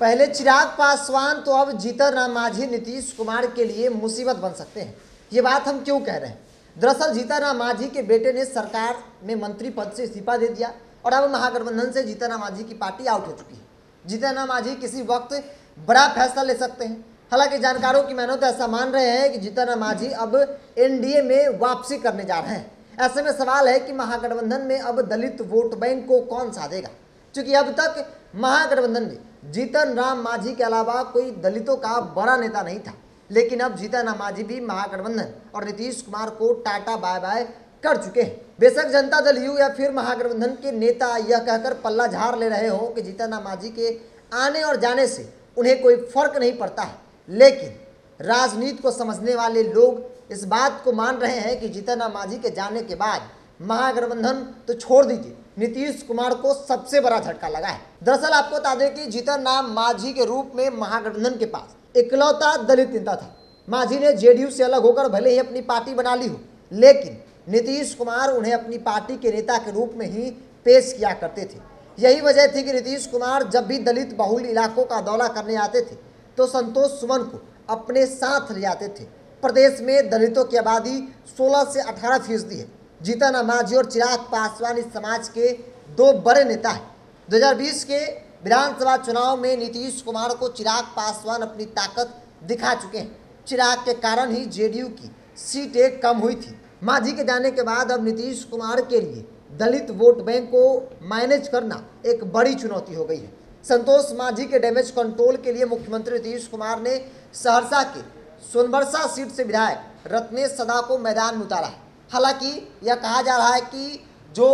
पहले चिराग पासवान तो अब जीतन राम मांझी नीतीश कुमार के लिए मुसीबत बन सकते हैं। ये बात हम क्यों कह रहे हैं? दरअसल जीतन राम मांझी के बेटे ने सरकार में मंत्री पद से इस्तीफा दे दिया और अब महागठबंधन से जीतन राम मांझी की पार्टी आउट हो चुकी है। जीतन राम मांझी किसी वक्त बड़ा फैसला ले सकते हैं। हालांकि जानकारों की मानो तो ऐसा मान रहे हैं कि जीतन राम मांझी अब एनडीए में वापसी करने जा रहे हैं। ऐसे में सवाल है कि महागठबंधन में अब दलित वोट बैंक को कौन साधेगा, क्योंकि अब तक महागठबंधन में जीतन राम मांझी के अलावा कोई दलितों का बड़ा नेता नहीं था। लेकिन अब जीतन राम मांझी भी महागठबंधन और नीतीश कुमार को टाटा बाय बाय कर चुके हैं। बेशक जनता दल यू या फिर महागठबंधन के नेता यह कहकर पल्ला झाड़ ले रहे हो कि जीतन राम मांझी के आने और जाने से उन्हें कोई फर्क नहीं पड़ता है, लेकिन राजनीति को समझने वाले लोग इस बात को मान रहे हैं कि जीतन राम मांझी के जाने के बाद महागठबंधन तो छोड़ दीजिए, नीतीश कुमार को सबसे बड़ा झटका लगा है। दरअसल आपको बता दें कि जीतन राम मांझी के रूप में महागठबंधन के पास इकलौता दलित नेता था। मांझी ने जेडीयू से अलग होकर भले ही अपनी पार्टी बना ली हो, लेकिन नीतीश कुमार उन्हें अपनी पार्टी के नेता के रूप में ही पेश किया करते थे। यही वजह थी कि नीतीश कुमार जब भी दलित बहुल इलाकों का दौरा करने आते थे तो संतोष सुमन को अपने साथ ले जाते थे। प्रदेश में दलितों की आबादी 16 से 18% है। जीतन राम मांझी और चिराग पासवान इस समाज के दो बड़े नेता हैं। 2020 के विधानसभा चुनाव में नीतीश कुमार को चिराग पासवान अपनी ताकत दिखा चुके हैं। चिराग के कारण ही जेडीयू की सीटें कम हुई थी। मांझी के जाने के बाद अब नीतीश कुमार के लिए दलित वोट बैंक को मैनेज करना एक बड़ी चुनौती हो गई है। संतोष मांझी के डैमेज कंट्रोल के लिए मुख्यमंत्री नीतीश कुमार ने सहरसा के सोनबरसा सीट से विधायक रत्नेश सदा को मैदान में उतारा है। हालांकि यह कहा जा रहा है कि जो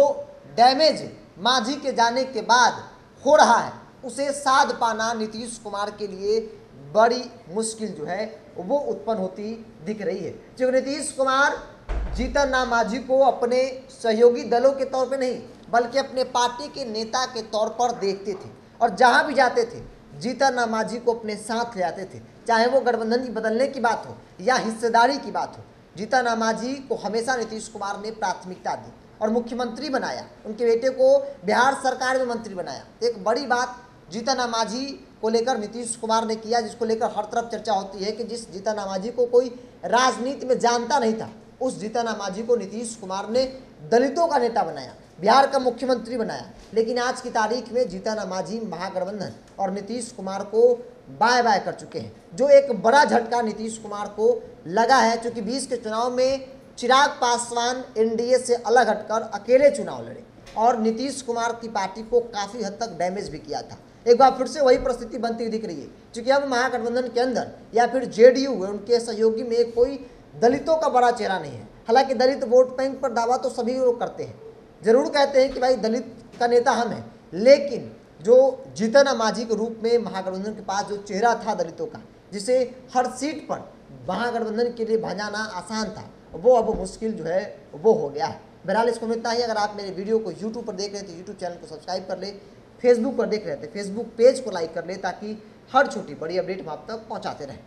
डैमेज मांझी के जाने के बाद हो रहा है उसे साध पाना नीतीश कुमार के लिए बड़ी मुश्किल जो है वो उत्पन्न होती दिख रही है। क्योंकि नीतीश कुमार जीतन राम मांझी को अपने सहयोगी दलों के तौर पे नहीं बल्कि अपने पार्टी के नेता के तौर पर देखते थे और जहां भी जाते थे जीतन राम मांझी को अपने साथ ले आते थे, चाहे वो गठबंधन की बदलने की बात हो या हिस्सेदारी की बात हो। जीतन राम मांझी को हमेशा नीतीश कुमार ने प्राथमिकता दी और मुख्यमंत्री बनाया, उनके बेटे को बिहार सरकार में मंत्री बनाया। एक बड़ी बात जीतन राम मांझी को लेकर नीतीश कुमार ने किया, जिसको लेकर हर तरफ चर्चा होती है कि जिस जीतन राम मांझी को कोई राजनीति में जानता नहीं था, उस जीतन राम मांझी को नीतीश कुमार ने दलितों का नेता बनाया, बिहार का मुख्यमंत्री बनाया। लेकिन आज की तारीख में जीतन राम मांझी महागठबंधन और नीतीश कुमार को बाय बाय कर चुके हैं, जो एक बड़ा झटका नीतीश कुमार को लगा है। क्योंकि 20 के चुनाव में चिराग पासवान एनडीए से अलग हटकर अकेले चुनाव लड़े और नीतीश कुमार की पार्टी को काफ़ी हद तक डैमेज भी किया था। एक बार फिर से वही परिस्थिति बनती दिख रही है, क्योंकि अब महागठबंधन के अंदर या फिर जेडीयू उनके सहयोगी में कोई दलितों का बड़ा चेहरा नहीं है। हालांकि दलित वोट बैंक पर दावा तो सभी लोग करते हैं, जरूर कहते हैं कि भाई दलित का नेता हम हैं, लेकिन जो जीतन राम मांझी के रूप में महागठबंधन के पास जो चेहरा था दलितों का, जिसे हर सीट पर महागठबंधन के लिए भजाना आसान था, वो अब मुश्किल जो है वो हो गया है। बहरहाल इसको मिलता है। अगर आप मेरे वीडियो को यूट्यूब पर देख रहे हैं तो यूट्यूब चैनल को सब्सक्राइब कर ले, फेसबुक पर देख रहे थे फेसबुक पेज को लाइक कर ले, ताकि हर छोटी बड़ी अपडेट हम आप तक पहुँचाते रहें।